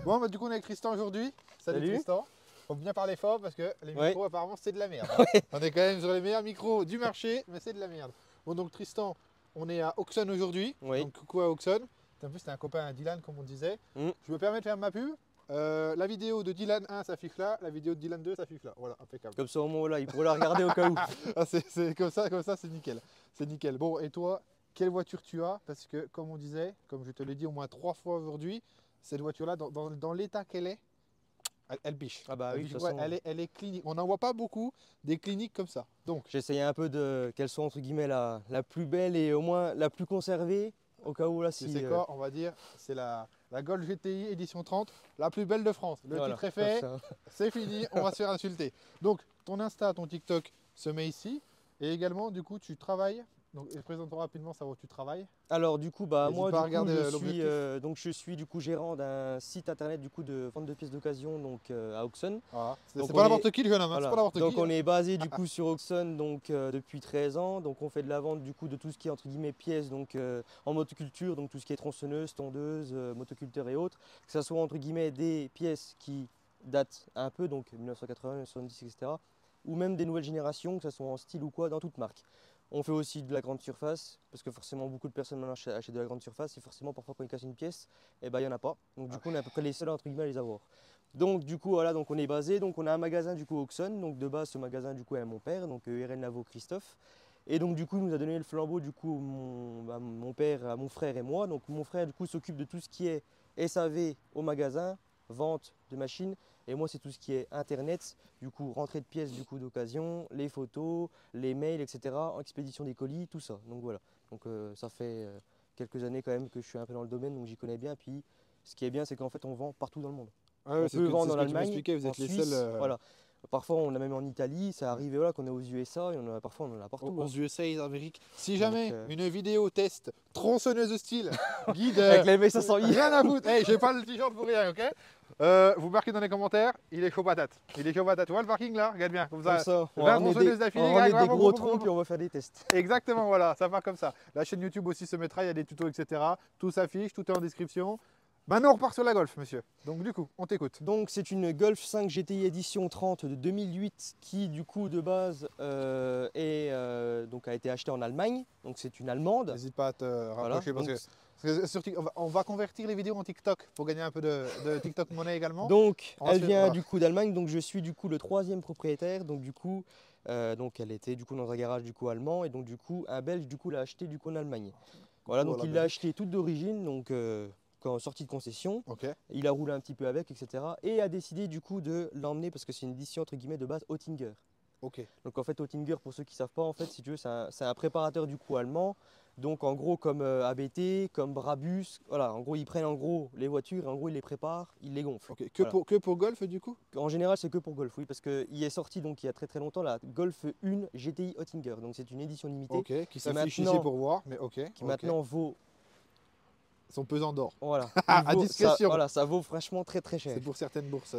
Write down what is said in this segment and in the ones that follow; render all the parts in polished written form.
Bon, bah, du coup, on est avec Tristan aujourd'hui. Salut Tristan. Faut bien parler fort parce que les micros, apparemment, c'est de la merde. On est quand même sur les meilleurs micros du marché, mais c'est de la merde. Bon, donc Tristan, on est à Auxonne aujourd'hui. Donc, coucou à Auxonne. En plus, c'était un copain à Dylan, comme on disait. Je me permets de faire ma pub. La vidéo de Dylan 1 s'affiche là, la vidéo de Dylan 2 s'affiche là. Voilà, impeccable. Comme ça, au moment là, il pourrait la regarder au cas où. C'est comme ça, c'est nickel. C'est nickel. Bon, et toi, quelle voiture tu as? Parce que, comme on disait, comme je te l'ai dit au moins 3 fois aujourd'hui, cette voiture-là, dans l'état qu'elle est, elle biche. Ah bah oui, biche, de toute façon, elle est clinique. On n'en voit pas beaucoup des cliniques comme ça. Donc, j'essayais un peu de qu'elle soit entre guillemets la plus belle et au moins la plus conservée. Au cas où là, si. c'est quoi? On va dire, c'est la Golf GTI édition 30, la plus belle de France. Le titre est fait, c'est fini, on va se faire insulter. Donc, ton Insta, ton TikTok se met ici. Et également, du coup, tu travailles. Donc, présente-toi rapidement, savoir où tu travailles. Alors du coup, bah moi du coup, je suis du coup gérant d'un site internet du coup de vente de pièces d'occasion donc à Auxonne. Voilà. C'est pas n'importe qui le jeune homme, voilà. C'est pas n'importe qui. Donc on est basé du coup sur Auxonne donc depuis 13 ans. Donc on fait de la vente du coup de tout ce qui est entre guillemets pièces donc en motoculture, donc tout ce qui est tronçonneuse, tondeuse, motoculteur et autres. Que ce soit entre guillemets des pièces qui datent un peu donc 1980, 1970, etc. Ou même des nouvelles générations, que ce soit en style ou quoi, dans toute marque. On fait aussi de la grande surface, parce que forcément beaucoup de personnes maintenant achètent de la grande surface, et forcément parfois quand ils cassent une pièce, eh ben, il n'y en a pas. Donc du coup on est à peu près les seuls entre guillemets à les avoir. Donc du coup voilà, donc on est basé, donc on a un magasin du coup Auxonne, donc de base ce magasin du coup est à mon père, donc Irène Lavo Christophe. Et donc du coup il nous a donné le flambeau du coup mon père, mon frère et moi. Donc mon frère du coup s'occupe de tout ce qui est SAV au magasin, vente de machines. Et moi, c'est tout ce qui est internet, du coup, rentrée de pièces du coup d'occasion, les photos, les mails, etc., expédition des colis, tout ça. Donc voilà. Donc ça fait quelques années quand même que je suis un peu dans le domaine, donc j'y connais bien. Puis ce qui est bien, c'est qu'en fait, on vend partout dans le monde. Ah ouais, on peut vendre en Allemagne, vous êtes en les Suisse, seuls. voilà. Parfois, on a même en Italie, ça arrive voilà, qu'on est aux USA, et parfois on en a partout. Aux USA, en Amérique. Si jamais une vidéo test tronçonneuse de style, guide. Avec les V500i. Rien à foutre. Hey, j'ai pas le t-shirt pour rien, ok? Vous marquez dans les commentaires, il est chaud patate. Il est chaud patate. Tu vois le parking là? Regarde bien. Comme ça, on va ramener des gros troncs puis on va faire des tests. Exactement, voilà, ça part comme ça. La chaîne YouTube aussi se mettra, il y a des tutos, etc. Tout s'affiche, tout est en description. Maintenant, on repart sur la Golf, monsieur. Donc, du coup, on t'écoute. Donc, c'est une Golf 5 GTI édition 30 de 2008 qui, du coup, de base, donc a été achetée en Allemagne. Donc, c'est une Allemande. N'hésite pas à te rapprocher parce que on va convertir les vidéos en TikTok pour gagner un peu de TikTok monnaie également. Donc, elle vient du coup d'Allemagne. Donc, je suis du coup le 3e propriétaire. Donc, du coup, elle était du coup dans un garage du coup allemand. Et donc, du coup, un Belge du coup l'a acheté du coup en Allemagne. Voilà, donc il l'a acheté toute d'origine. Donc, en sortie de concession, il a roulé un petit peu avec, etc. Et a décidé du coup de l'emmener parce que c'est une édition entre guillemets de base Oettinger. Donc en fait Oettinger, pour ceux qui ne savent pas, en fait, si tu veux, c'est un préparateur du coup allemand. Donc en gros comme ABT, comme Brabus, voilà, en gros ils prennent en gros les voitures et en gros ils les préparent, ils les gonflent. Que pour Golf du coup? En général c'est que pour Golf, oui, parce qu'il est sorti donc il y a très longtemps la Golf 1 GTI Oettinger. Donc c'est une édition limitée qui s'affiche ici pour voir, mais qui maintenant vaut son pesant d'or. Voilà. À discrétion. Ça vaut franchement très très cher. C'est pour certaines bourses.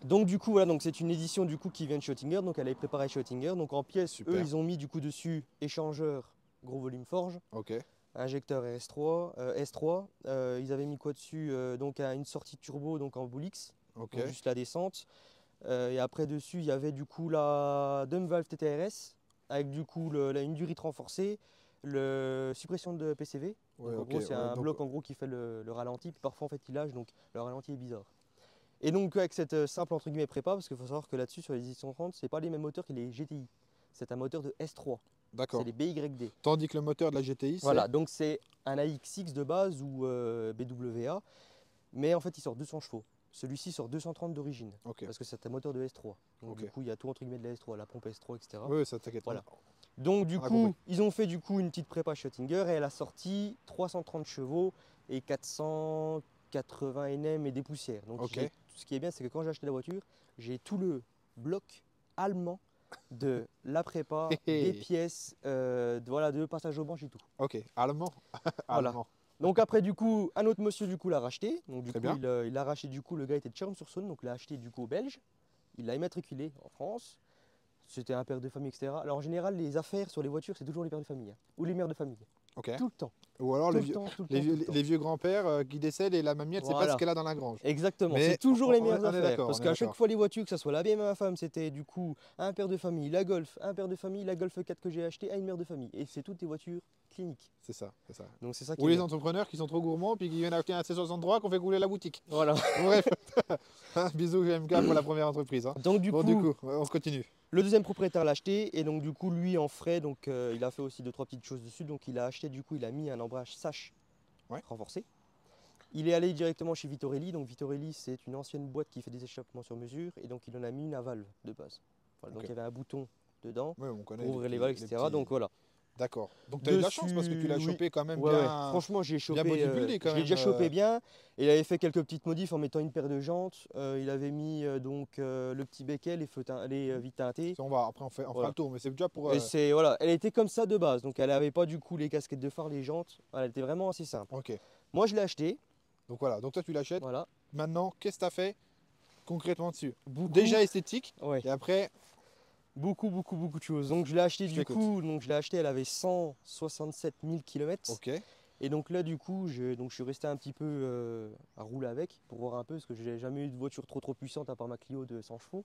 Donc du coup, voilà, donc c'est une édition du coup qui vient de chez Oettinger, donc elle est préparée chez Oettinger. Donc en pièces, eux, ils ont mis du coup dessus échangeur, gros volume forge, injecteur S3. Ils avaient mis quoi dessus? Donc une sortie turbo donc en Boulix, donc juste la descente. Et après dessus, il y avait du coup la Dump Valve TTRS avec du coup une durite renforcée. Suppression de PCV. En gros, c'est un bloc en gros qui fait le ralenti. Puis parfois, en fait, il lâche, donc le ralenti est bizarre. Et donc, avec cette simple entre guillemets prépa, parce qu'il faut savoir que là-dessus, sur les éditions 30, c'est pas les mêmes moteurs que les GTI. C'est un moteur de S3. C'est les BYD. Tandis que le moteur de la GTI, c'est. Voilà, donc c'est un AXX de base ou BWA. Mais en fait, il sort 200 chevaux. Celui-ci sort 230 d'origine. Parce que c'est un moteur de S3. Donc, du coup, il y a tout entre guillemets de la S3, la pompe S3, etc. Oui, ça t'inquiète. Voilà. Donc du coup, ils ont fait du coup une petite prépa chez Oettinger et elle a sorti 330 chevaux et 480 NM et des poussières. Donc ce qui est bien, c'est que quand j'ai acheté la voiture, j'ai tout le bloc allemand de la prépa, des pièces, de passage au banc et tout. Allemand. Voilà. Donc après du coup, un autre monsieur du coup l'a racheté. Donc du coup, il l'a racheté du coup, le gars était de Chalon-sur-Saône, donc il l'a acheté du coup au Belge. Il l'a immatriculé en France. C'était un père de famille, etc. Alors en général, les affaires sur les voitures, c'est toujours les pères de famille ou les mères de famille. Ok. Tout le temps. Ou alors les vieux grands-pères qui décèdent et la mamie, elle ne sait pas ce qu'elle a dans la grange. Exactement, c'est toujours les meilleures affaires. Parce qu'à chaque fois, les voitures, que ce soit la BMW à ma femme, c'était du coup un père de famille, la Golf, un père de famille, la Golf 4 que j'ai acheté à une mère de famille. Et c'est toutes des voitures cliniques. C'est ça, c'est ça. Donc c'est ça ou les entrepreneurs qui sont trop gourmands puis qui viennent acheter un C63 qu'on fait couler la boutique. Voilà. Bref, bisous GMK pour la première entreprise. Hein. Donc du coup, on continue. Le deuxième propriétaire l'a acheté et donc du coup lui en frais, donc il a fait aussi 2-3 petites choses dessus. Donc il a acheté, du coup il a mis un embrayage Sash renforcé. Il est allé directement chez Vittorelli. Donc Vittorelli c'est une ancienne boîte qui fait des échappements sur mesure et donc il en a mis une à valve de base. Voilà, donc il y avait un bouton dedans pour ouvrir les valves, etc. Petits... Donc voilà. D'accord. Donc tu as eu de la chance parce que tu l'as chopé quand même bien. Ouais. Franchement, j'ai chopé. Je l'ai déjà chopé bien. Il avait fait quelques petites modifs en mettant une paire de jantes. Il avait mis le petit becquet, les vitres teintées. Après on fera le tour, mais c'est déjà pour. Et voilà. Elle était comme ça de base. Donc elle n'avait pas du coup les casquettes de phare, les jantes. Elle était vraiment assez simple. Ok. Moi je l'ai acheté. Donc voilà. Donc toi tu l'achètes. Voilà. Maintenant, qu'est-ce que tu as fait concrètement dessus? Déjà esthétique. Et après. Beaucoup de choses. Donc je l'ai acheté elle avait 167 000 km. Ok. Et donc là du coup, je suis resté un petit peu à rouler avec pour voir un peu parce que j'ai jamais eu de voiture trop puissante à part ma Clio de 100 chevaux.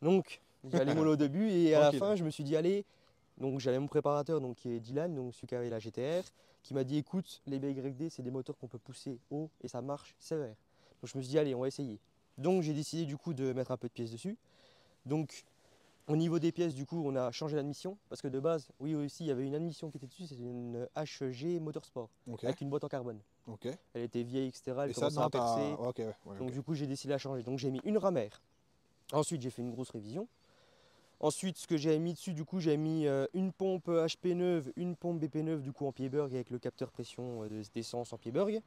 Donc j'ai allé mollo au début et à la fin je me suis dit allez, donc j'avais mon préparateur donc qui est Dylan, donc celui qui avait la GTR, qui m'a dit écoute les BYD c'est des moteurs qu'on peut pousser haut et ça marche sévère. Donc je me suis dit allez on va essayer. Donc j'ai décidé du coup de mettre un peu de pièces dessus. Donc au niveau des pièces, du coup, on a changé l'admission parce que de base, oui aussi, il y avait une admission qui était dessus, c'était une HG Motorsport avec une boîte en carbone. Elle était vieille, etc. Elle commençait à percer. Donc du coup, j'ai décidé de la changer. Donc j'ai mis une ramère. Ensuite, j'ai fait une grosse révision. Ensuite, ce que j'ai mis dessus, du coup, j'ai mis une pompe HP neuve, une pompe BP neuve, du coup en Pierburg avec le capteur pression d'essence en Pierburg.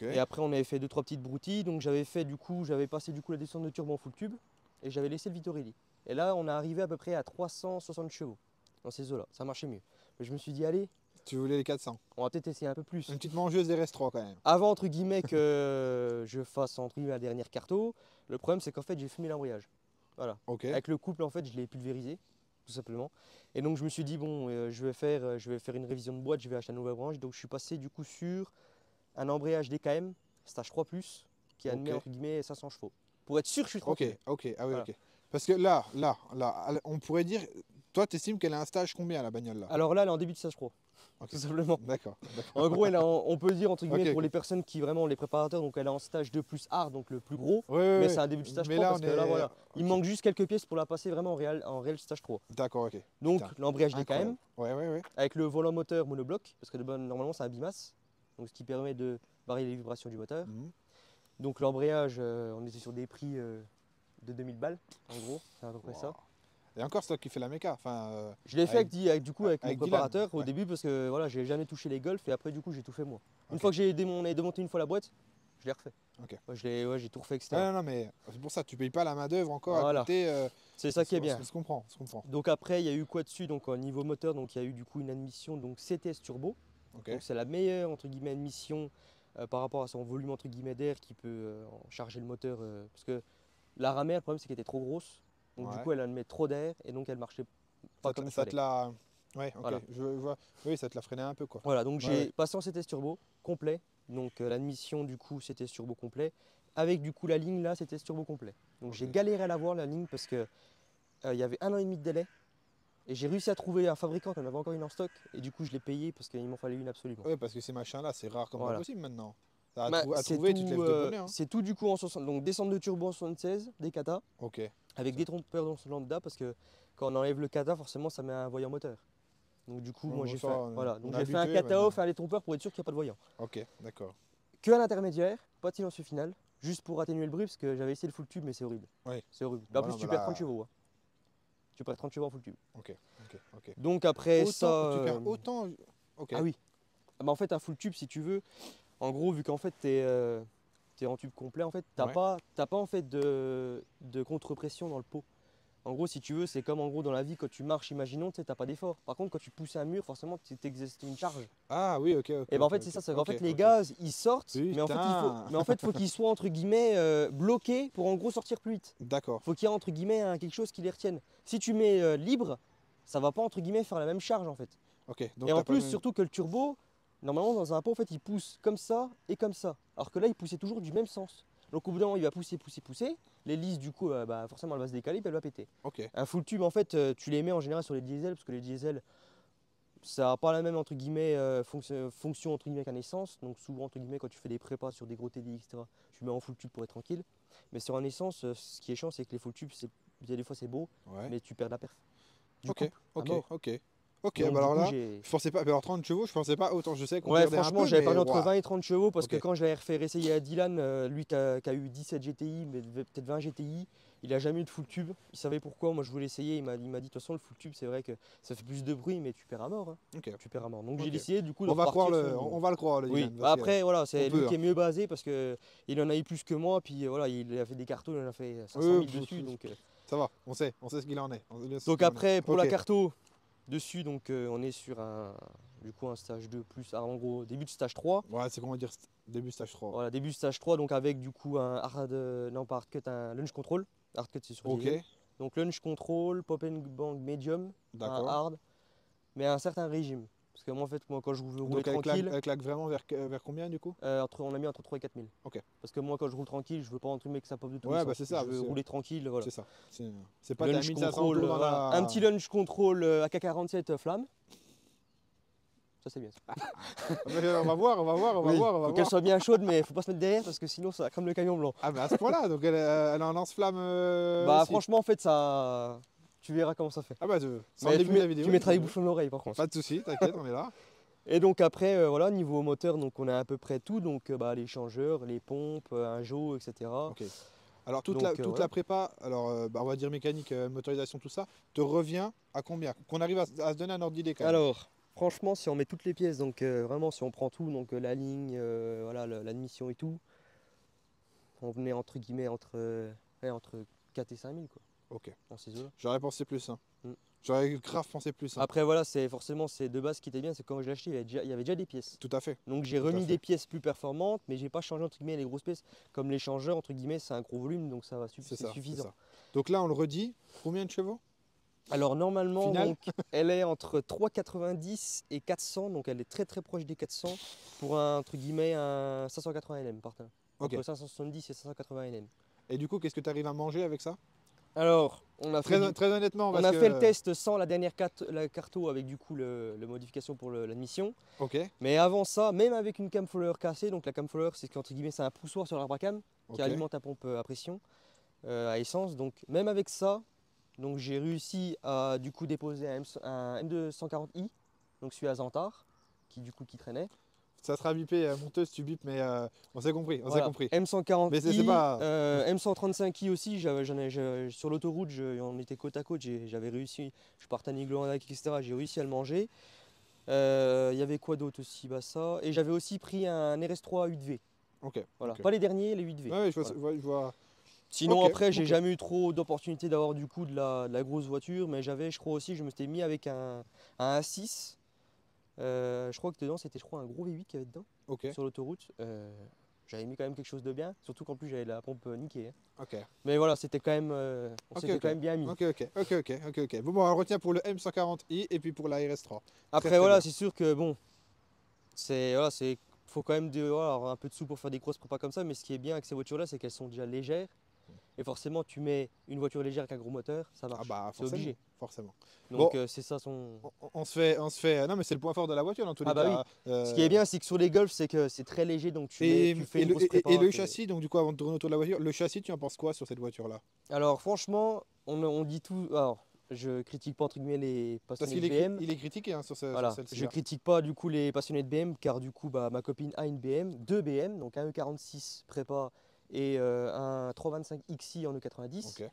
Et après, on avait fait 2-3 petites broutilles. Donc j'avais passé la descente de turbo en full tube et j'avais laissé le Vittorelli. Et là, on est arrivé à peu près à 360 chevaux dans ces eaux-là. Ça marchait mieux. Mais je me suis dit, allez. Tu voulais les 400. On va peut-être essayer un peu plus. Une petite mangeuse des RS3 quand même. Avant, entre guillemets, que je fasse entre guillemets la dernière carto, le problème, c'est qu'en fait, j'ai fumé l'embrayage. Voilà. Avec le couple, en fait, je l'ai pulvérisé, tout simplement. Et donc, je me suis dit, bon, je vais faire une révision de boîte, je vais acheter une nouvelle branche. Donc, je suis passé du coup sur un embrayage DKM, stage 3+, qui admet entre guillemets 500 chevaux. Pour être sûr que je suis tranquille. Ok. Parce que là, on pourrait dire, toi, tu estimes qu'elle a un stage combien la bagnole là? Alors là, elle est en début de stage pro, tout simplement. D'accord. En gros, on peut dire entre guillemets pour les personnes qui vraiment les préparateurs, donc elle est en stage 2+ hard, donc le plus gros, mais c'est un début de stage pro parce que là, voilà, il manque juste quelques pièces pour la passer vraiment en réel stage pro. D'accord, ok. Donc l'embrayage DKM, ouais. avec le volant moteur monobloc, parce que normalement c'est un bimasse, donc ce qui permet de varier les vibrations du moteur. Donc l'embrayage, on était sur des prix de 2000 balles, en gros, c'est à peu près ça. Et encore, c'est toi qui fais la méca. Je l'ai fait avec mon préparateur au début parce que voilà, j'ai jamais touché les Golf et après du coup j'ai tout fait moi. Une fois que j'ai démonté une fois la boîte, je l'ai refait. J'ai tout refait, etc. Non, mais c'est pour ça, tu payes pas la main d'œuvre encore à côté. C'est ça qui est bien. Ça se comprend. Donc après, il y a eu quoi dessus? Donc au niveau moteur, donc il y a eu du coup une admission donc CTS turbo. Donc c'est la meilleure entre guillemets admission par rapport à son volume entre guillemets d'air qui peut charger le moteur parce que la ramère, le problème c'est qu'elle était trop grosse, donc du coup elle admet trop d'air et donc elle marchait pas comme il fallait. Je vois. Oui, ça te l'a freiné un peu quoi. Voilà, donc j'ai passé en CTS turbo complet, donc l'admission du coup CTS turbo complet, avec du coup la ligne là CTS turbo complet. Donc j'ai galéré à l'avoir la ligne parce que il y avait 1 an et demi de délai et j'ai réussi à trouver un fabricant qui en avait encore une en stock et du coup je l'ai payé parce qu'il m'en fallait une absolument. Oui, parce que ces machins là c'est rare comme pas possible maintenant. À trouver, tu te lèves de bonheur. C'est tout du coup en 60, donc descente de turbo en 76, des kata, avec des trompeurs dans ce lambda parce que quand on enlève le kata, forcément ça met un voyant moteur. Donc du coup, moi j'ai fait, un kata off, un détrompeur pour être sûr qu'il n'y a pas de voyant. Ok, d'accord. Que à l'intermédiaire, pas de silencieux final, juste pour atténuer le bruit parce que j'avais essayé le full tube mais c'est horrible. C'est horrible. En plus tu perds 30 chevaux. Tu perds 30 chevaux en full tube. Donc après ça... Tu perds autant... Ah oui. En fait un full tube si tu veux... En gros, vu qu'en fait tu es en tube complet, en fait, t'as pas en fait de contre-pression dans le pot. En gros, si tu veux, c'est comme en gros dans la vie quand tu marches, imaginons, tu n'as pas d'effort. Par contre, quand tu pousses un mur, forcément, tu exerces une charge. Ah oui, ok. Et ben en fait, c'est ça. C'est qu'en fait, les gaz, ils sortent, mais en fait, faut qu'ils soient entre guillemets bloqués pour en gros sortir plus vite. D'accord. Faut qu'il y ait entre guillemets quelque chose qui les retienne. Si tu mets libre, ça va pas entre guillemets faire la même charge en fait. Ok. Donc et en plus, surtout que le turbo, normalement dans un pot, en fait, il pousse comme ça et comme ça. Alors que là, il poussait toujours du même sens. Donc au bout d'un moment, il va pousser, pousser, pousser. L'hélice, du coup, forcément, elle va se décaler et elle va péter. Ok. Un full tube, en fait, tu les mets en général sur les diesels, parce que les diesels, ça n'a pas la même entre guillemets, fonction entre guillemets qu'un essence. Donc souvent, entre guillemets, quand tu fais des prépas sur des gros TDI, etc., tu mets en full tube pour être tranquille. Mais sur un essence, ce qui est chiant, c'est que les full tubes, des fois c'est beau, mais tu perds la perf. Du coup, Ok, donc, bah alors du coup, là, je pensais pas, alors 30 chevaux, je pensais pas autant, je sais qu'on perdait un peu, franchement, j'avais parlé entre wow. 20 et 30 chevaux parce que quand je l'avais refait réessayer à Dylan, lui qui a eu 17 GTI, mais peut-être 20 GTI, il a jamais eu de full tube. Il savait pourquoi, moi je voulais essayer, il m'a dit de toute façon le full tube c'est vrai que ça fait plus de bruit mais tu perds à mort. Hein. Tu perds à mort. Donc j'ai décidé du coup de repartir on va le croire le Dylan. Oui, après voilà, c'est lui qui est mieux basé parce qu'il en a eu plus que moi, puis voilà, il a fait des cartos, il en a fait 500 000 dessus. Donc, ça va, on sait ce qu'il en est. Donc après, pour la carto, dessus, donc on est sur un stage 2 plus, en gros, début de stage 3. Ouais, c'est comment dire début stage 3. Voilà, début de stage 3, donc avec du coup un non pas hard cut, un lunge control. Hard cut c'est sur diesel. Donc lunge control, pop and bang medium, un hard, mais à un certain régime. Parce que moi en fait, quand je veux rouler tranquille. Elle claque vraiment vers combien du coup on a mis entre 3 et 4 000. Ok. Parce que moi quand je roule tranquille, je veux pas entre guillemets que ça pop de tout. Ouais, bah c'est ça. Je veux rouler tranquille, voilà. C'est ça. C'est pas ta 1500 tours dans la... Un petit lunge control AK-47 flamme. Ça c'est bien ça. On va voir. Faut qu'elle soit bien chaude, mais faut pas se mettre derrière parce que sinon ça crame le camion blanc. Ah mais à ce point-là, donc elle a un lance-flamme. Franchement en fait ça, tu verras comment ça fait. Ah bah c'est le début de la vidéo. Tu mettras les bouchons d'oreille par contre. Pas de soucis, t'inquiète, on est là. Et donc après voilà, niveau moteur, donc on a à peu près tout, donc les changeurs, les pompes, un JO, etc. Ok. Alors toute la prépa, alors on va dire mécanique, motorisation, tout ça, te revient à combien? Qu'on arrive à se donner un ordre d'idée quand même. Alors franchement, si on met toutes les pièces, donc vraiment si on prend tout, donc la ligne, voilà, l'admission et tout, on venait entre guillemets entre 4 et 5 000 quoi. Ok. Dans ces eaux-là. J'aurais pensé plus. Hein. J'aurais grave pensé plus. Hein. Après voilà, c'est de base ce qui était bien, c'est que quand je l'ai acheté, il y avait déjà des pièces. Tout à fait. Donc j'ai remis des pièces plus performantes, mais j'ai pas changé entre guillemets les grosses pièces. Comme l'échangeur entre guillemets, c'est un gros volume, donc ça va c'est suffisant. Ça. Donc là on le redit, combien de chevaux? Alors normalement, donc, elle est entre 390 et 400, donc elle est très très proche des 400 pour entre guillemets un 580 Nm par temps. Entre 570 et 580 Nm. Et du coup, qu'est-ce que tu arrives à manger avec ça? Alors, on a fait très honnêtement, on a fait le test sans la dernière carto avec du coup la modification pour l'admission. Ok. Mais avant ça, même avec une cam follower cassée, donc la cam follower c'est qu'entre guillemets c'est un poussoir sur l'arbre à cam qui alimente ta pompe à pression, à essence. Donc même avec ça, donc j'ai réussi à du coup déposer un M240i, donc celui à Zantar, qui du coup qui traînait. Ça sera bipé, monteuse, tu bipes, mais on s'est compris. M140i, mais c'est pas... M135i aussi, sur l'autoroute, on était côte à côte, j'avais réussi, je partais à Nigloandac, etc. J'ai réussi à le manger. Il y avait quoi d'autre aussi? Ça. Et j'avais aussi pris un RS3 8V. Ok. Voilà. Pas les derniers, les 8V. Ouais, je vois. Sinon après, j'ai jamais eu trop d'opportunités d'avoir du coup de la grosse voiture, mais je crois aussi, je me suis mis avec un A6. Je crois que dedans c'était un gros V8 qu'il y avait dedans sur l'autoroute. J'avais mis quand même quelque chose de bien, surtout qu'en plus j'avais la pompe niquée. Hein. Mais voilà, c'était quand même, s'était quand même bien mis. Ok. Bon, on retient pour le M140i et puis pour la RS3. Après voilà, c'est sûr que bon, faut quand même avoir un peu de sous pour faire des grosses prépas comme ça, mais ce qui est bien avec ces voitures là, c'est qu'elles sont déjà légères. Et forcément, tu mets une voiture légère avec un gros moteur, ça marche. C'est obligé. Forcément. Donc c'est ça son. On se fait. Non, mais c'est le point fort de la voiture dans tous les cas. Oui. Ce qui est bien, c'est que sur les Golf, c'est que c'est très léger, donc tu fais une grosse prépa. Et le châssis, donc du coup, avant de tourner autour de la voiture, le châssis, tu en penses quoi sur cette voiture-là? Alors franchement, on dit tout. Alors, je critique pas entre guillemets les passionnés de BM. Il est critiqué sur celle-ci. Je critique pas du coup les passionnés de BM, car du coup, ma copine a une BM, deux BM, donc un E46 prépa et un 325 XI en E90.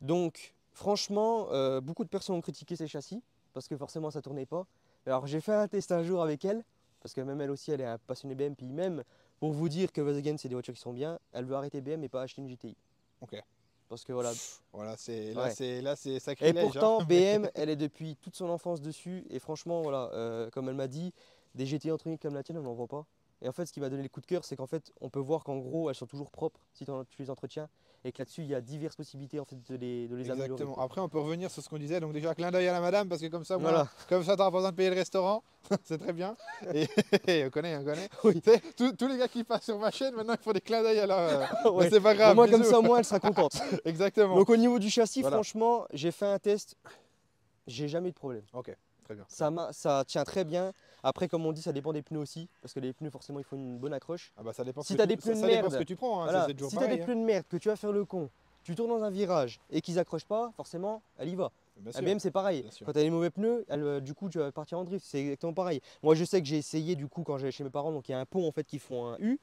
Donc franchement, beaucoup de personnes ont critiqué ces châssis parce que forcément ça tournait pas. Alors j'ai fait un test un jour avec elle, parce que même elle aussi elle est un passionnée BM, puis même pour vous dire que Volkswagen c'est des voitures qui sont bien, elle veut arrêter BM et pas acheter une GTI. Parce que voilà c'est sacrilège. Et pourtant BM elle est depuis toute son enfance dessus, et franchement voilà, comme elle m'a dit, des GTI entre guillemets comme la tienne on n'en voit pas. Et en fait, ce qui m'a donné le coup de cœur, c'est qu'en fait, on peut voir qu'en gros, elles sont toujours propres si tu les entretiens. Et que là-dessus, il y a diverses possibilités en fait, de les améliorer. Exactement. Après, on peut revenir sur ce qu'on disait. Donc déjà, clin d'œil à la madame, parce que comme ça, Voilà. comme ça, t'auras pas besoin de payer le restaurant. C'est très bien. Et on connaît. Oui. Tous les gars qui passent sur ma chaîne, maintenant, ils font des clins d'œil à leur... Ouais. C'est pas grave. Moi, comme ça, moi, elle sera contente. Exactement. Donc au niveau du châssis, Voilà. franchement, j'ai fait un test. J'ai jamais eu de problème. Ok, très bien. Ça tient très bien. Après, comme on dit, ça dépend des pneus aussi. Parce que les pneus, forcément, il faut une bonne accroche. Ah bah ça dépend Si tu as des pneus de merde, ce que tu prends. Hein. voilà, C'est toujours si tu as pareil, des pneus de merde, que tu vas faire le con, tu tournes dans un virage et qu'ils accrochent pas, forcément, elle y va. Bien La sûr. BM, c'est pareil. Quand tu as les mauvais pneus, du coup, tu vas partir en drift. C'est exactement pareil. Moi, je sais que j'ai essayé, du coup, quand j'allais chez mes parents, donc il y a un pont en fait qui font un U.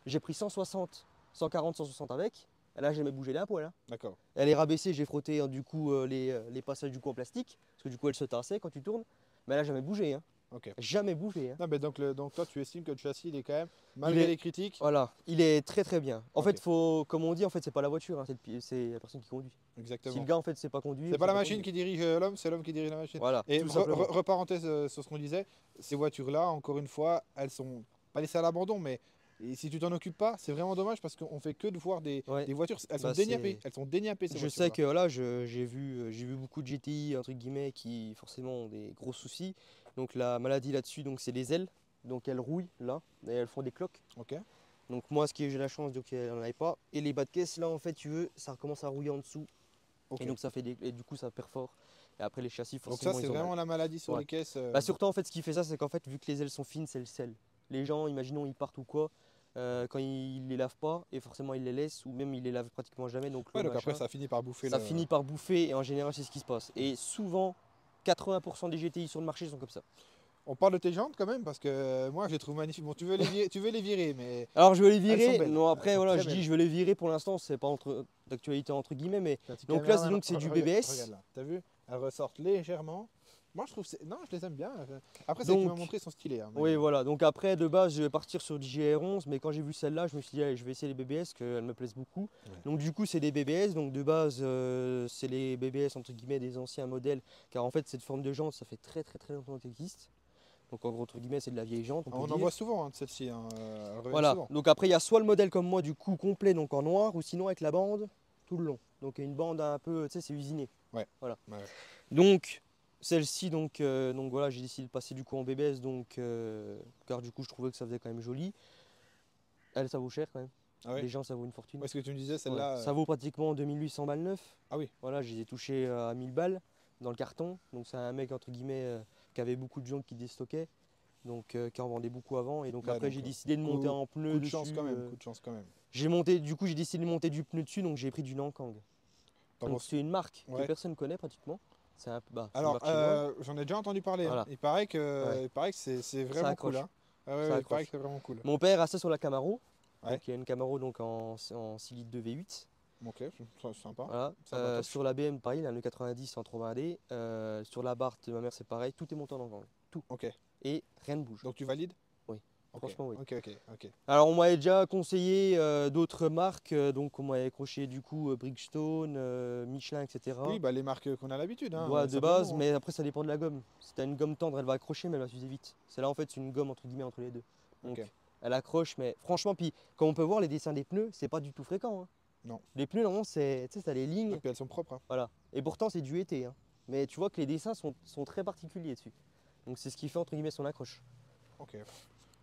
J'ai pris 160, 140, 160 avec. Et là, j'ai jamais bougé d'un poil. Hein. D'accord. Elle est rabaissée, j'ai frotté du coup les passages du coup en plastique. Parce que du coup, elle se tassait quand tu tournes. Mais elle a jamais bougé. Hein. Ok. Jamais bougé. Hein. Non, mais donc toi, tu estimes que le châssis, il est quand même, malgré les critiques. Voilà, il est très très bien. En fait, comme on dit, en fait, c'est pas la voiture, hein, c'est la personne qui conduit. Exactement. Si le gars en fait sait pas conduire, c'est pas la machine qui dirige l'homme, c'est l'homme qui dirige la machine. Voilà. Et reparenthèse sur ce qu'on disait, ces voitures-là, encore une fois, elles sont pas laissées à l'abandon, mais si tu t'en occupes pas, c'est vraiment dommage parce qu'on fait que de voir des voitures, elles sont déniapées. Elles sont déniapées. Je sais que là, j'ai vu beaucoup de GTI entre guillemets qui forcément ont des gros soucis. Donc la maladie là-dessus, donc c'est les ailes. Donc elles rouillent là et elles font des cloques. Ok. Donc moi, j'ai la chance donc qu'elle n'en avait pas. Et les bas de caisse là, en fait, tu veux, ça recommence à rouiller en dessous. Okay. Et donc ça fait et du coup ça perfore. Et après les châssis, forcément. Donc ça, c'est vraiment la maladie sur les caisses. Bah surtout en fait, ce qui fait ça, c'est qu'en fait, vu que les ailes sont fines, c'est le sel. Les gens, imaginons, ils partent ou quoi. Quand ils les lavent pas et forcément ils les laissent ou même ils les lavent pratiquement jamais donc, donc après ça finit par bouffer. Ça finit par bouffer et en général c'est ce qui se passe. Et souvent 80% des GTI sur le marché sont comme ça. On parle de tes jantes quand même parce que moi je les trouve magnifiques. Bon, tu veux les virer mais. Alors je veux les virer. Non après voilà je dis je veux les virer pour l'instant c'est pas d'actualité entre guillemets mais donc là c'est du BBS. Regarde là, t'as vu? Elles ressortent légèrement. Moi je trouve non je les aime bien. Après c'est qui m'a montré son stylé. Hein, oui voilà donc après de base je vais partir sur du GR11 mais quand j'ai vu celle-là je me suis dit allez, je vais essayer les BBS qu'elles me plaisent beaucoup. Ouais. Donc du coup c'est des BBS donc de base c'est les BBS entre guillemets des anciens modèles car en fait cette forme de jante ça fait très longtemps qu'elle existe. Donc en gros entre guillemets c'est de la vieille jante. On en voit souvent hein, de celle-ci. Hein, voilà souvent. Donc après il y a soit le modèle comme moi du coup complet donc en noir ou sinon avec la bande tout le long. Donc une bande un peu tu sais c'est usiné. Ouais. Voilà. Ouais. Donc celle-ci, donc voilà, j'ai décidé de passer du coup en BBS, car du coup je trouvais que ça faisait quand même joli. Elle, ça vaut cher quand même. Ah ouais. Les gens, ça vaut une fortune. Est-ce que tu me disais celle-là Ça vaut pratiquement 2800 balles neuf. Ah oui. Voilà, je les ai touchés à 1000 balles dans le carton. Donc c'est un mec entre guillemets qui avait beaucoup de gens qui déstockaient, donc qui en vendait beaucoup avant. Et donc après j'ai décidé de monter en pneu coup de dessus. Chance quand même, coup de chance quand même. J'ai décidé de monter du pneu dessus, donc j'ai pris du Nankang. Donc c'est une marque que personne ne connaît pratiquement. Alors, j'en ai déjà entendu parler. Voilà. Il paraît que c'est vraiment cool. Hein. Ah ouais, il paraît que c'est vraiment cool. Mon père a ça sur la Camaro. Donc, il y a une Camaro donc, en 6 litres de V8. Ok, c'est sympa. Voilà. Sur la BM, pareil, la 90 en 80D. Sur la Bart de ma mère, c'est pareil. Tout est monté en angle. Tout. Ok. Et rien ne bouge. Donc tu valides? Oui. Okay. Franchement, oui. Ok. Alors, on m'avait déjà conseillé d'autres marques. Donc, on m'avait accroché du coup Bridgestone, Michelin, etc. Oui, bah, les marques qu'on a l'habitude. Hein, de base, mais après, ça dépend de la gomme. Si tu as une gomme tendre, elle va accrocher, mais elle va s'user vite. C'est là, en fait, c'est une gomme entre guillemets entre les deux. Donc, elle accroche, mais franchement, puis comme on peut voir, les dessins des pneus, c'est pas du tout fréquent. Hein. Non. Les pneus, normalement, tu sais, t'as les lignes. Et puis elles sont propres. Hein. Voilà. Et pourtant, c'est du été. Hein. Mais tu vois que les dessins sont très particuliers dessus. Donc, c'est ce qui fait entre guillemets son accroche.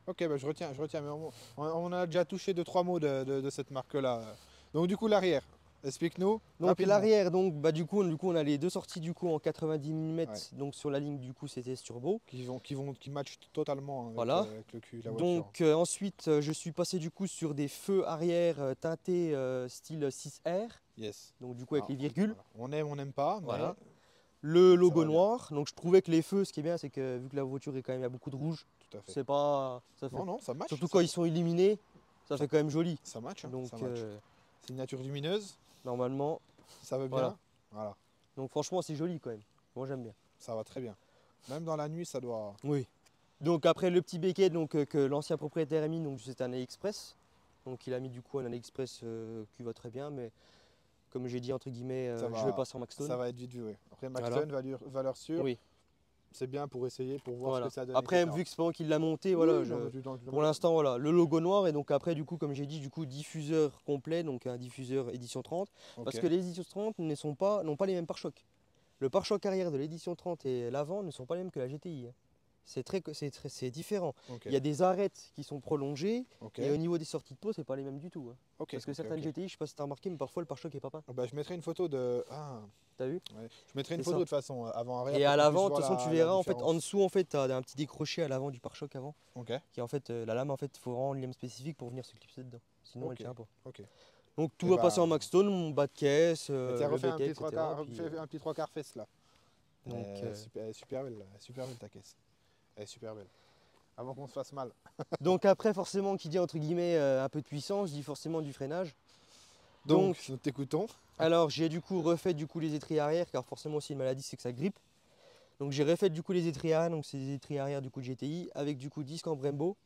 Ok, bah, je retiens. Mais on a déjà touché 2-3 mots de cette marque-là. Donc du coup l'arrière, explique-nous. Donc l'arrière, du coup on a les deux sorties du coup en 90 mm, donc sur la ligne du coup c'était turbo. Qui matchent totalement avec, avec le cul, la voiture. Donc ensuite je suis passé du coup sur des feux arrière teintés style 6R. Yes. Donc du coup avec les virgules. Voilà. On n'aime pas. Mais voilà. Le logo noir, donc je trouvais que les feux, ce qui est bien, c'est que vu que la voiture est quand même, il y a beaucoup de rouge, c'est pas. Ça fait... Non, ça match. Surtout quand ils sont illuminés, ça fait quand même joli. Ça match. Hein, donc, signature lumineuse. Normalement. Ça va bien. Voilà. Donc franchement, c'est joli quand même. Moi, j'aime bien. Ça va très bien. Même dans la nuit, ça doit. Oui. Donc après le petit béquet que l'ancien propriétaire a mis, donc c'est un AliExpress. Donc il a mis du coup un AliExpress qui va très bien, mais. Comme j'ai dit, entre guillemets, je vais passer en Maxstone. Ça va être vite vu, oui. Après, Maxstone, valeur sûre. Oui. c'est bien pour essayer, pour voir ce que ça donne. Après, etc. vu que c'est pas moi qui l'a monté, voilà, pour l'instant, voilà, le logo noir et donc après, du coup, comme j'ai dit, du coup, diffuseur complet, donc un diffuseur édition 30, parce que les éditions 30 n'ont pas les mêmes pare-chocs. Le pare-choc arrière de l'édition 30 et l'avant ne sont pas les mêmes que la GTI. C'est différent. Il y a des arêtes qui sont prolongées et au niveau des sorties de peau, c'est pas les mêmes du tout. Parce que certaines GTI, je sais pas si tu as remarqué, mais parfois le pare-choc est pas peint. Bah, je mettrai une photo de. Ah. T'as vu? Ouais. Je mettrai une photo de toute façon avant-arrière. Et à l'avant, de toute façon, tu verras en fait en dessous, en fait, tu as un petit décroché à l'avant du pare-choc avant. Qui en fait, la lame, en fait, il faut rendre une lame spécifique pour venir se clipser dedans. Sinon, elle tient pas. Donc tout va passer en Maxstone, mon bas de caisse, le BT, etc. Un petit 3/4 fesse là. Donc, super belle ta caisse. Elle est super belle. Avant qu'on se fasse mal. Donc après, forcément, qui dit entre guillemets un peu de puissance, dit forcément du freinage. Donc nous t'écoutons. Alors j'ai du coup refait les étriers arrière, car forcément aussi une maladie c'est que ça grippe. Donc j'ai refait du coup les étriers arrière, donc c'est des étriers arrière du coup de GTI, avec du coup disque en Brembo.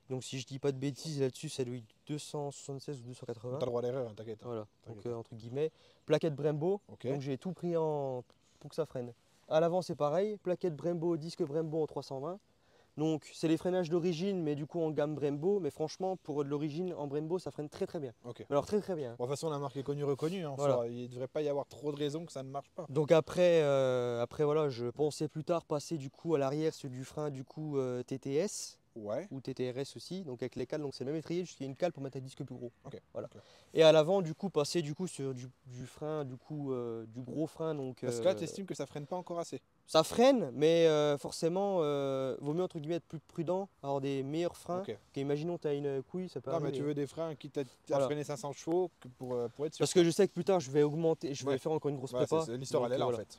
Donc si je dis pas de bêtises là-dessus, ça doit être 276 ou 280. T'as le droit à l'erreur, t'inquiète. Voilà, donc entre guillemets, plaquette Brembo, donc j'ai tout pris pour que ça freine. À l'avant c'est pareil, plaquette Brembo, disque Brembo en 320. Donc c'est les freinages d'origine, mais du coup en gamme Brembo. Mais franchement, pour de l'origine en Brembo, ça freine très très bien. Alors très très bien. Bon, de toute façon, la marque est connue, reconnue. Hein, voilà. Il ne devrait pas y avoir trop de raisons que ça ne marche pas. Donc après voilà, je pensais plus tard passer du coup à l'arrière sur du frein du coup TTS. Ou TTRS aussi, donc avec les cales, donc c'est le même étrier, juste qu'il y a une cale pour mettre un disque plus gros. Voilà. Et à l'avant, du coup, passer du coup sur du frein, du coup, du gros frein. Donc, parce que là, tu estimes que ça freine pas encore assez? Ça freine, mais forcément, vaut mieux entre guillemets être plus prudent, avoir des meilleurs freins. Imaginons tu as une couille, ça peut arriver. Non, mais tu veux des freins qui t'a freiné 500 chevaux pour être sûr. Parce que je sais que plus tard, je vais augmenter, je vais faire encore une grosse prépa. L'histoire, elle est là en fait.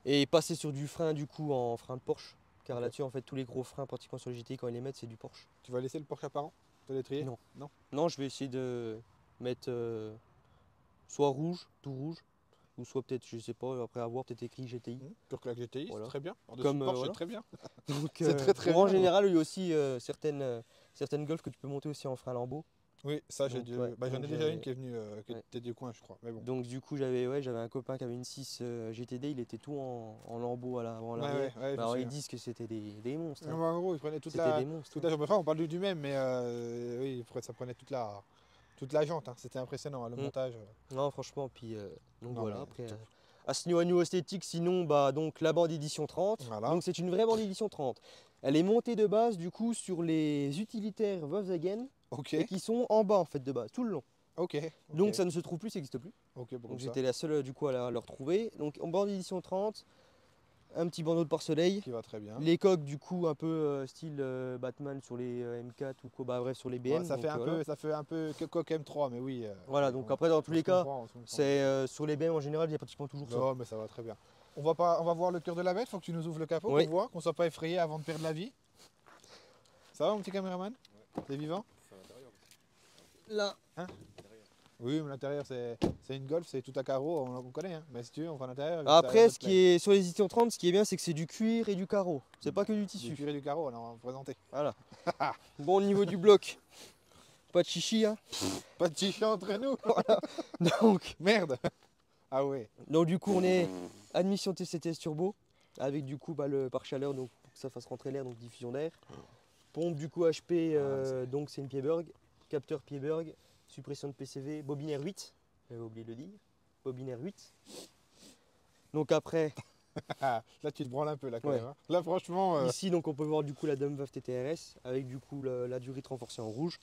Et passer sur du frein, du coup, en frein de Porsche. Car là-dessus, en fait, tous les gros freins pratiquement sur le GTI, quand ils les mettent, c'est du Porsche. Tu vas laisser le Porsche apparent de l'étrier? Non, je vais essayer de mettre soit rouge, tout rouge, ou soit peut-être, je sais pas, après avoir peut-être écrit GTI. Pure claque GTI, c'est très bien. Comme Porsche, c'est très bien. Donc, c'est très en général, il y a aussi certaines Golf que tu peux monter aussi en frein Lambeau. Oui, ça j'en ai déjà une qui est venue, qui était du coin, je crois. Mais bon. Donc du coup, j'avais un copain qui avait une 6 GTD, il était tout en lambeau à l'avant, à l'arrière. Alors ils disent que c'était des monstres. Hein. En gros, ils prenaient toute la jambe. Enfin, on parle du même, mais oui, ça prenait toute la jante. Hein. C'était impressionnant, le montage. Non, franchement, puis donc voilà. Après, à ce niveau esthétique, sinon, donc la bande édition 30. Voilà. Donc c'est une vraie bande édition 30. Elle est montée de base du coup sur les utilitaires Volkswagen. Et qui sont en bas en fait de base, tout le long. Donc ça ne se trouve plus, ça n'existe plus. Donc j'étais la seule du coup à le retrouver. Donc en bande édition 30, un petit bandeau de pare-soleil. Qui va très bien. Les coques du coup un peu style Batman sur les M4 ou quoi, bref sur les BM. Ouais, ça fait un peu coque M3, mais oui. Voilà, donc après dans tous les cas, c'est sur les BM en général, il y a pratiquement toujours ça. Non, mais ça va très bien. On va voir le cœur de la bête, il faut que tu nous ouvres le capot pour voir, qu'on ne soit pas effrayé avant de perdre la vie. Ça va mon petit caméraman? T'es vivant? Là. Hein? Oui, mais l'intérieur c'est une Golf, c'est tout à carreau, on connaît. Hein. Mais si tu veux, on va à l'intérieur. Après, ce qui est sur les éditions 30, ce qui est bien, c'est que c'est du cuir et du carreau. C'est pas que du tissu. Du cuir et du carreau, alors on va présenter. Voilà. Bon, au niveau du bloc, pas de chichi. Hein. Pas de chichi entre nous. Voilà. Donc. Merde. Ah ouais. Donc du coup, on est admission TCTS turbo avec du coup le pare-chaleur, donc pour que ça fasse rentrer l'air, donc diffusion d'air. Pompe du coup HP, donc c'est une Pierburg. Capteur Pierburg, suppression de PCV, bobinaire 8, j'avais oublié de le dire, bobinaire 8. Donc après... là tu te branles un peu là quand même. Hein. Là franchement... Ici donc on peut voir du coup la Dame Valve TTRS avec du coup la durite renforcée en rouge.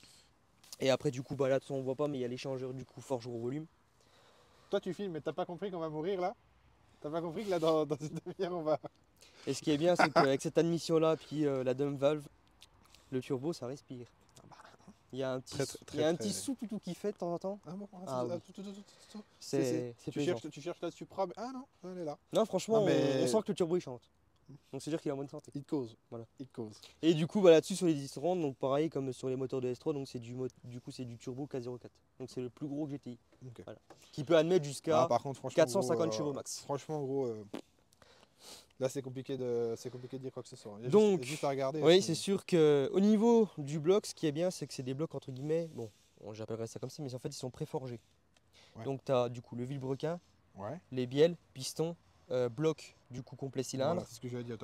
Et après du coup là on voit pas mais il y a l'échangeur du coup forge gros volume. Toi tu filmes mais t'as pas compris qu'on va mourir là? T'as pas compris que là dans une demi-heure on va... Et ce qui est bien c'est qu'avec cette admission là puis la Dame Valve, le turbo ça respire. Il y a un petit sous-toutou qui fait de temps en temps. Ah bon, c'est tu cherches la Supra, mais ah non, elle est là. Non, franchement, on sent que le turbo il chante. Donc c'est dire qu'il est en bonne santé. Il cause. Voilà. Il cause. Et du coup, là-dessus sur les 1030, donc pareil comme sur les moteurs de S3, donc c'est du turbo K04. Donc c'est le plus gros GTI. Voilà. Qui peut admettre jusqu'à 450 chevaux max. Franchement, gros. Là, c'est compliqué de dire quoi que ce soit. Il y a donc, juste à regarder. Oui, c'est sûr qu'au niveau du bloc, ce qui est bien, c'est que c'est des blocs entre guillemets, bon, j'appellerais ça comme ça, mais en fait, ils sont préforgés. Donc, tu as du coup le vilebrequin, les bielles, pistons bloc du coup complet cylindre. Voilà, c'est ce que j'allais dire.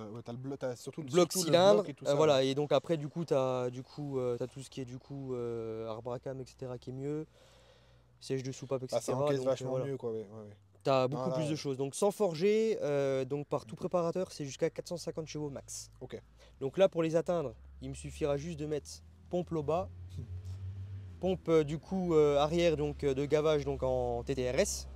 T'as surtout bloc surtout cylindre, le bloc et tout ça, voilà, et donc après du coup t'as tout ce qui est du coup arbre à cam, etc. qui est mieux, siège de soupape, etc. ça encaisse donc, vachement voilà. mieux quoi. Ouais. T'as beaucoup plus de choses. Donc sans forger, donc par tout préparateur, c'est jusqu'à 450 chevaux max. Ok. Donc là pour les atteindre, il me suffira juste de mettre pompe low bas, pompe du coup arrière donc de gavage donc en TTRS.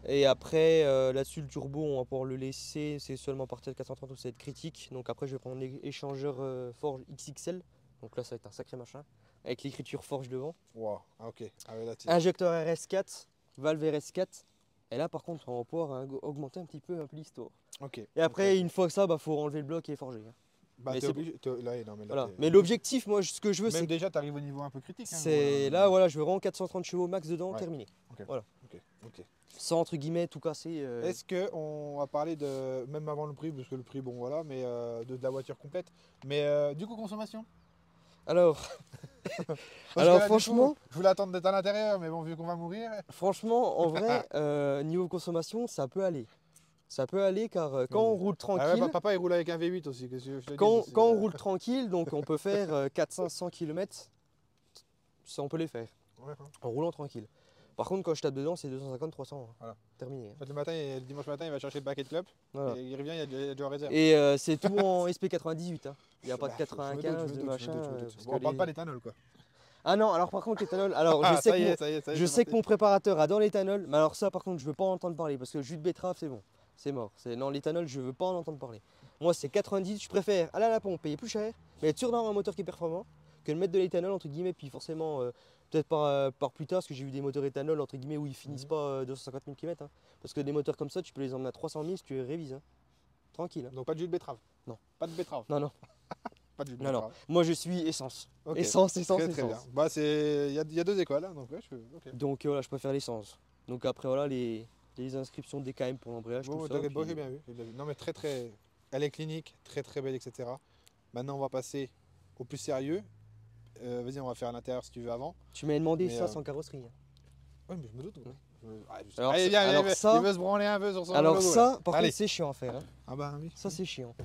Et après là-dessus le turbo on va pouvoir le laisser, c'est seulement à partir de 430 où ça va être critique. Donc après je vais prendre l'échangeur Forge XXL. Donc là ça va être un sacré machin. Avec l'écriture Forge devant. Wow. Ah, ok. Ah, ouais, là, Injecteur RS4, valve RS4. Et là par contre on va pouvoir augmenter un peu l'histoire. Ok. Et après une fois que ça, faut enlever le bloc et forger. Bah, mais t'es obligé. Voilà. Mais l'objectif, moi ce que je veux c'est. Même déjà t'arrives au niveau un peu critique. C'est là voilà, je veux vraiment 430 chevaux max dedans, terminé. Okay. Voilà. Ok. Sans entre guillemets tout casser. Est-ce qu'on va parler de, même avant le prix, parce que le prix bon voilà, mais de la voiture complète. Mais du coup consommation. Alors, là, franchement, coup, je voulais attendre d'être à l'intérieur, mais bon vu qu'on va mourir. Franchement, en vrai, niveau consommation, ça peut aller. Ça peut aller car quand on roule tranquille. Ouais, papa il roule avec un V8 aussi. Quand on roule tranquille, donc on peut faire 400-500 km, ça on peut les faire. Ouais. En roulant tranquille. Par contre, quand je tape dedans, c'est 250-300. Voilà. Terminé. En fait, le dimanche matin, il va chercher le paquet de club. Voilà. Et il revient, il y a déjà en réserve. Et c'est tout en SP98. Hein. Il n'y a pas de 95, de machin. Bon, on parle pas d'éthanol quoi. Ah non, alors par contre l'éthanol, alors je sais que mon préparateur adore l'éthanol, mais alors ça par contre je veux pas en entendre parler parce que le jus de betterave c'est bon, c'est mort. Non, l'éthanol je veux pas en entendre parler. Moi c'est 90, je préfère aller à la pompe, payer plus cher, mais être sûr d'avoir un moteur qui est performant, que de mettre de l'éthanol entre guillemets, puis forcément peut-être par plus tard, parce que j'ai vu des moteurs éthanol entre guillemets où ils finissent pas 250 000 km, hein, parce que des moteurs comme ça tu peux les emmener à 300 000 si tu les révises, hein. Tranquille. Hein. Donc pas de jus de betterave. Non. Pas de betterave. Non. Pas de jus de betterave. Non. Moi je suis essence. Okay. Essence. Très bien. Bah il y a deux écoles, hein, donc ouais, Donc voilà, je préfère l'essence. Donc après voilà les inscriptions DKM pour l'embrayage. Bon, tout ça, j'ai bien vu. Non mais très, elle est clinique, très belle, etc. Maintenant on va passer au plus sérieux. Vas-y, on va faire à l'intérieur si tu veux avant. Tu m'avais demandé ça sans carrosserie. Hein. Oui, mais je me doute. Alors, allez, viens, alors ça, il veut se branler un peu sur son alors logo, ça, là. par contre, c'est chiant à faire. Hein. Ah bah oui. Ça, c'est chiant.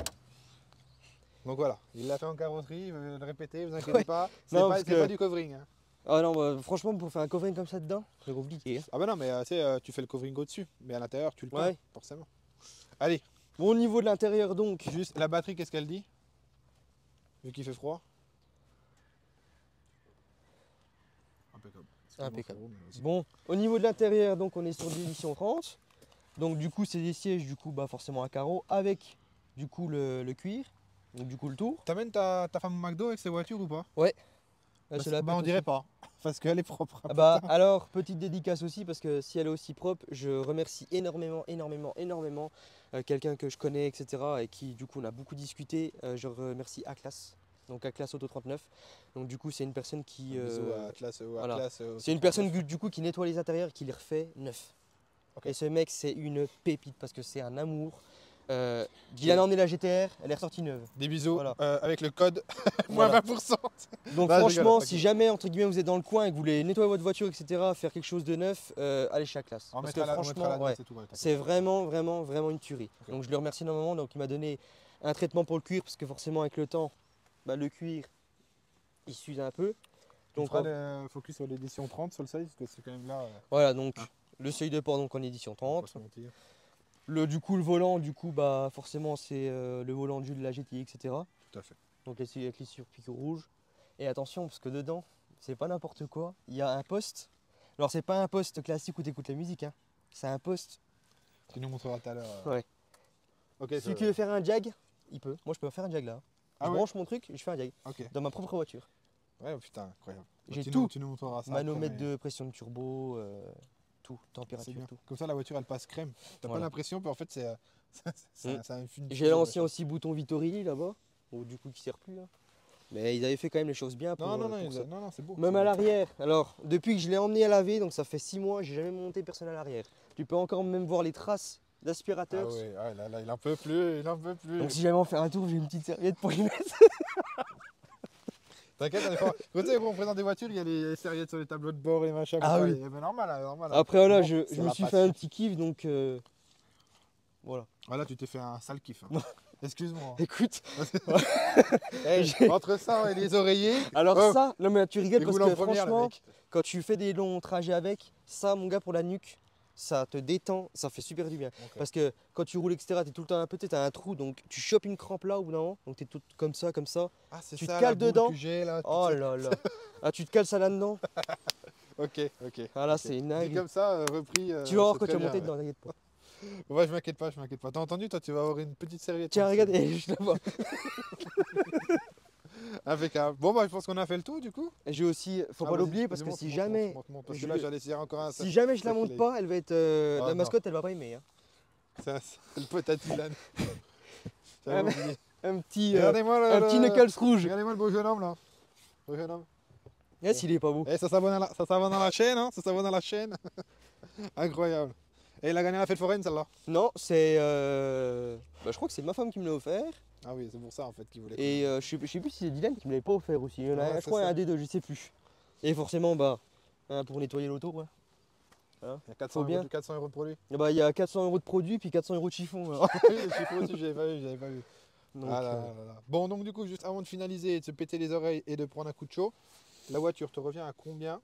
Donc voilà, il l'a fait en carrosserie, il veut le répéter, vous inquiétez pas. C'est pas du covering. Hein. Ah non, bah, franchement, pour faire un covering comme ça dedans, c'est compliqué. Hein. Ah bah non, mais tu fais le covering au-dessus, mais à l'intérieur, tu le peins, forcément. Allez. Bon, au niveau de l'intérieur, donc. Juste, la batterie, qu'est-ce qu'elle dit? Vu qu'il fait froid. Impeccable. Bon, au niveau de l'intérieur, donc on est sur l'édition 30. Donc du coup, c'est des sièges, du coup, bah forcément à carreaux avec du coup le cuir. Donc du coup le tour. T'amènes ta femme au McDo avec ses voitures ou pas? Ouais. On dirait pas, parce qu'elle est propre. Ah bah alors, petite dédicace aussi, parce que si elle est aussi propre, je remercie énormément quelqu'un que je connais, etc. et qui du coup on a beaucoup discuté. Je remercie Atlas. Donc Atlas Auto 39. Donc du coup c'est une personne qui... c'est une personne du coup qui nettoie les intérieurs et qui les refait neufs. Okay. Et ce mec c'est une pépite parce que c'est un amour. Il a emmené la GTR, elle est ressortie neuve. Des bisous, voilà. Avec le code moins 20%. Donc franchement, si jamais entre guillemets vous êtes dans le coin et que vous voulez nettoyer votre voiture, etc., faire quelque chose de neuf, allez chez Atlas. Parce que franchement, c'est vraiment une tuerie. Okay. Donc je le remercie énormément. Donc il m'a donné un traitement pour le cuir parce que forcément avec le temps, bah, le cuir il s'use un peu. Donc on fera le focus sur l'édition 30 sur le seuil parce que c'est quand même là. Voilà, donc le seuil de port donc en édition 30. Du coup le volant, du coup bah forcément c'est le volant de la GTI, etc. Tout à fait. Donc avec les surpiqûres rouges. Et attention parce que dedans, c'est pas n'importe quoi. Il y a un poste. Alors c'est pas un poste classique où tu écoutes la musique, hein. C'est un poste. Tu nous montreras tout à l'heure. Ouais. Okay, celui qui veut faire un jag, il peut. Moi je peux faire un jag là. Je branche mon truc et je fais un jag. Dans ma propre voiture. Ouais putain, incroyable. J'ai tout. Tu nous montreras ça. Manomètre de pression de turbo, tout, température, tout. Comme ça la voiture elle passe crème. T'as pas l'impression, mais en fait c'est J'ai l'ancien aussi bouton Vittorini là-bas, du coup qui sert plus. Hein. Mais ils avaient fait quand même les choses bien. Pour, non, c'est beau. Même à l'arrière. Alors, depuis que je l'ai emmené à laver, donc ça fait 6 mois, j'ai jamais monté personne à l'arrière. Tu peux encore même voir les traces d'aspirateur. Ah ouais, là, il en peut plus, Donc si jamais on fait un tour, j'ai une petite serviette pour y mettre. T'inquiète, quand on présente des voitures, il y a les serviettes sur les tableaux de bord, les machins. Ah oui. Mais normal. Après voilà, je me suis fait un petit kiff, donc Voilà. Voilà, tu t'es fait un sale kiff. Hein. Excuse-moi. Écoute. Entre ça et les oreillers. Alors ça, non mais tu rigoles parce que première, franchement, quand tu fais des longs trajets avec, ça mon gars pour la nuque, ça te détend, ça fait super du bien. Okay. Parce que quand tu roules etc, tu es tout le temps un peu, tu as un trou, donc tu chopes une crampe là au bout d'un moment, donc tu es tout comme ça. Ah, c'est tu ça, te cales dedans. Là, oh là là. Ah, tu te cales ça là-dedans. Ok. Voilà, c'est une dingue. Comme ça, repris. Tu vas voir quand tu vas monter dedans, t'inquiète pas. Ouais, je m'inquiète pas. T'as entendu, toi, tu vas avoir une petite serviette. Tiens, regarde, elle est juste là-bas. Impeccable. Bon, bah, je pense qu'on a fait le tour du coup. J'ai aussi, faut pas l'oublier parce que si jamais. Parce que là, j'allais essayer encore un. Si jamais je la monte pas, elle va être. La mascotte, elle va pas aimer. Hein. C'est le pote à Dylan. Un petit Knuckles rouge. Regardez-moi le beau jeune homme là. Beau jeune homme. Yes, il est pas beau. Et ça s'abonne dans la chaîne, hein. Ça s'abonne dans la chaîne. Incroyable. Et il a gagné la fête foraine celle-là? Non, c'est. Bah, je crois que c'est ma femme qui me l'a offert. Ah oui, c'est pour ça en fait qu'il voulait. Et je sais plus si c'est Dylan qui me l'avait pas offert aussi. Il y en a, je crois, un des deux, je sais plus. Et forcément, bah, pour nettoyer l'auto, quoi. Hein, il y a 400 € de produits. Et bah, il y a 400 € de produits puis 400 € de chiffon. Oui, le chiffon aussi, j'avais pas vu. Donc, bon, donc du coup, juste avant de finaliser et de se péter les oreilles et de prendre un coup de chaud, la voiture te revient à combien?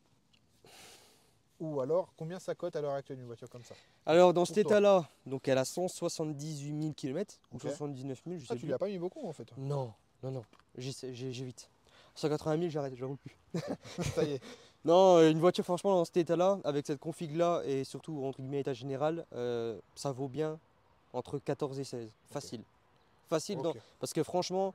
Ou alors, combien ça cote à l'heure actuelle une voiture comme ça? Alors, dans cet état-là, donc elle a 178 000 km, ou 79 000, je sais plus. Tu lui as pas mis beaucoup en fait? Non, j'ai vite. 180 000, j'arrête, je roule plus. Ça y est. Non, une voiture franchement dans cet état-là, avec cette config-là, et surtout entre guillemets état général, ça vaut bien entre 14 et 16, facile. Facile, parce que franchement,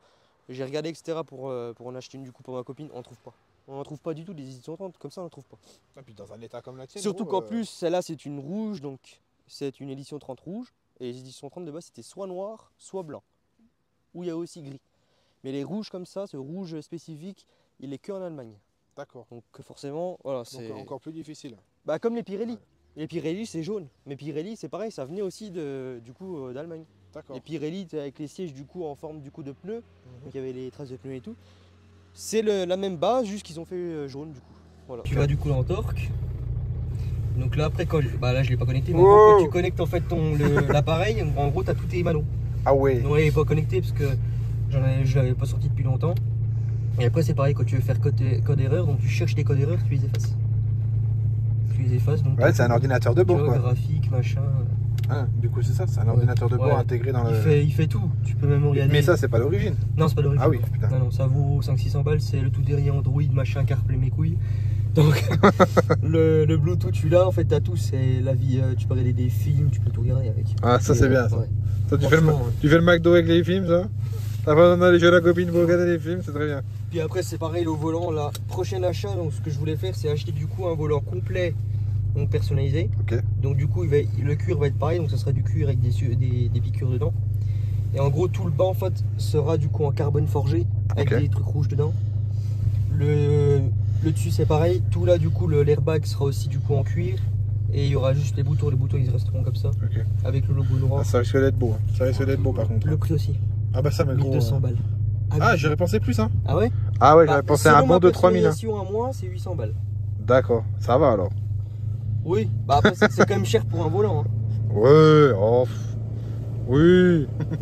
j'ai regardé etc pour en acheter une du coup pour ma copine, on ne trouve pas. On n'en trouve pas du tout des éditions 30, comme ça on n'en trouve pas. Et puis dans un état comme la tienne. Surtout qu'en plus, celle-là c'est une rouge, donc c'est une édition 30 rouge. Et les éditions 30 de base c'était soit noir, soit blanc. Ou il y a aussi gris. Mais les rouges comme ça, ce rouge spécifique, il est que en Allemagne. D'accord. Donc forcément, voilà, c'est encore plus difficile. Bah comme les Pirelli. Ouais. Les Pirelli c'est jaune. Mais Pirelli c'est pareil, ça venait aussi d'Allemagne. Les Pirelli avec les sièges du coup en forme du coup de pneus. Donc il y avait les traces de pneus et tout. C'est la même base, juste qu'ils ont fait jaune du coup. Voilà. Tu vas du coup en torque. Donc là après, là je l'ai pas connecté, mais quand tu connectes en fait l'appareil, en gros tu as tous tes manos. Ah ouais. Non, il n'est pas connecté parce que je l'avais pas sorti depuis longtemps. Et après c'est pareil, quand tu veux faire code erreur, donc tu cherches tes codes erreurs, tu les effaces. Donc, ouais, c'est un ordinateur de bord quoi. Graphique, machin. Ah, du coup c'est ça, c'est un ordinateur de bord intégré dans il fait tout, tu peux même regarder. Mais ça c'est pas l'origine. Non, c'est pas l'origine. Ah oui, putain. Non, ça vaut 500-600 balles, c'est le tout derrière Android, machin, CarPlay, mes couilles. Donc le Bluetooth tu l'as, en fait t'as tout, c'est la vie, tu peux regarder des films, tu peux tout regarder avec. Ah ça c'est bien ça. Ouais. Ça tu fais le McDo avec les films ça? T'as pas besoin d'aller chez la copine pour regarder les films, c'est très bien. Puis après c'est pareil, le volant, la prochaine achat, donc ce que je voulais faire c'est acheter du coup un volant complet. Donc personnalisé. Donc du coup le cuir va être pareil, donc ça sera du cuir avec des piqûres dedans. Et en gros tout le bas en fait sera du coup en carbone forgé avec des trucs rouges dedans. Le dessus c'est pareil, tout là du coup l'airbag sera aussi du coup en cuir. Et il y aura juste les boutons ils resteront comme ça. Avec le logo noir. Ah, ça risque d'être beau, hein. Ça risque d'être beau par contre. Le prix aussi. Ah bah ça mais gros. 1200 balles. Ah j'aurais pensé plus hein. Ah ouais? Ah ouais j'aurais pensé à un bon de 3000. Si à moi c'est 800 balles. D'accord, ça va alors. Oui, bah après c'est quand même cher pour un volant. Hein. Ouais, oui. Donc,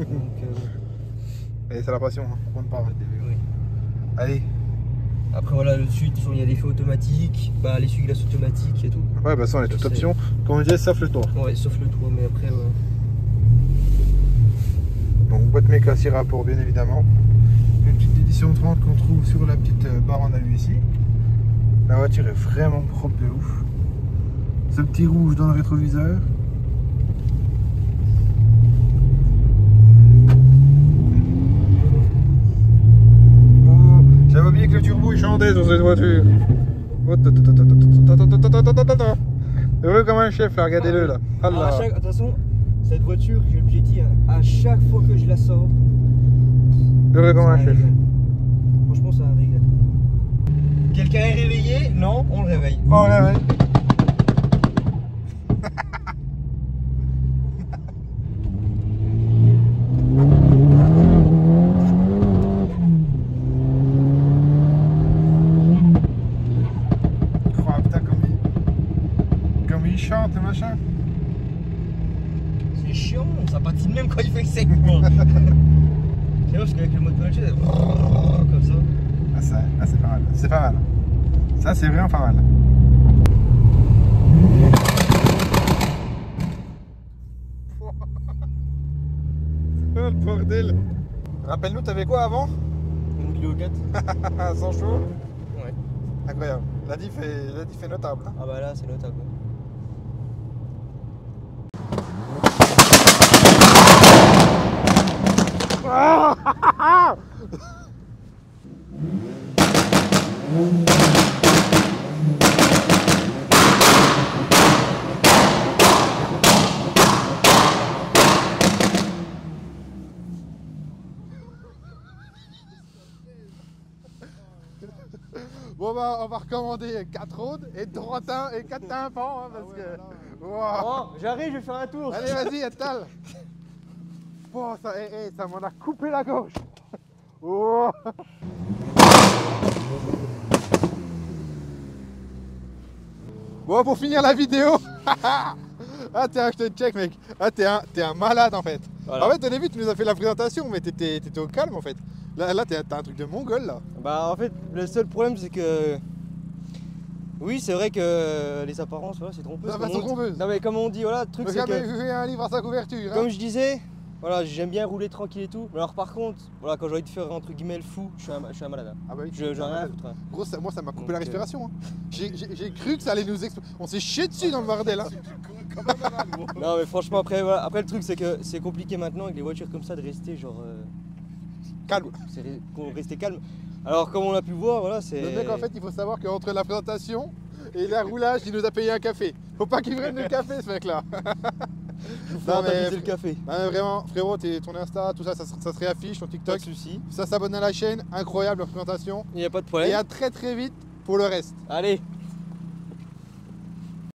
allez, c'est la passion, hein. On ne parle. Oui. Allez. Après voilà, le dessus, il y a l'effet automatique, bah l'essuie-glace automatique et tout. Ouais, bah ça on est toute option. Comme on disait, sauf le toit. Ouais, sauf le toit, mais après Donc boîte méca 6 rapports bien évidemment. Une petite édition 30 qu'on trouve sur la petite barre en alu ici. La voiture est vraiment propre de ouf. Ce petit rouge dans le rétroviseur. Oh, j'avais oublié que le turbo il chantait sur cette voiture. Heureux comme un chef là, regardez-le là. De toute façon, cette voiture, j'ai dit, à chaque fois que je la sors. Heureux comme un chef. Franchement, c'est un régal. Quelqu'un est réveillé? Non, on le réveille. On le réveille. Si est chiant, ça patine même quand il fait sec quoi. C'est parce qu'avec le mode manager, comme ça. Ah, c'est pas mal, c'est pas mal. Ça c'est vraiment pas mal. Oh le bordel. Rappelle-nous, t'avais quoi avant? Une Clio 4. Sans chaud? Ouais. Incroyable. La diff est notable. Ah bah là c'est notable. Bon bah on va recommander 4 roads et droitin et 4 tympans hein, parce que... Wow. Bon, j'arrive, je vais faire un tour. Allez vas-y Attal. Bon ça m'en a coupé la gorge. Oh. Bon pour finir la vidéo. Ah tiens, je te check mec. Ah t'es un malade en fait. Voilà. En fait au début tu nous as fait la présentation mais t'étais au calme en fait. Là t'as un truc de mongol là. Bah en fait le seul problème c'est que... Oui c'est vrai que les apparences voilà, c'est trompeuse. C'est trompeuse. Non mais comme on dit voilà le truc c'est que... Jamais un livre à sa couverture. Hein. Comme je disais, voilà j'aime bien rouler tranquille et tout. Mais alors par contre, voilà quand j'ai envie de faire entre guillemets le fou, je suis un malade. Hein. Ah bah oui, j'ai rien à foutre. Hein. Gros moi ça m'a coupé la respiration. Hein. J'ai cru que ça allait nous exploser. On s'est chié dessus dans le bordel. Hein. Non mais franchement après, voilà. Après le truc c'est que c'est compliqué maintenant avec les voitures comme ça de rester genre... calme. C'est rester calme. Alors comme on a pu voir, voilà c'est... Le mec en fait il faut savoir qu'entre la présentation et le roulage il nous a payé un café. Faut pas qu'il prenne le café ce mec là. Non mais le café. Non, vraiment frérot, ton Insta, tout ça, ça se réaffiche, ton TikTok. Pas de soucis. Ça s'abonne à la chaîne, incroyable la présentation. Il n'y a pas de problème. Et à très vite pour le reste. Allez.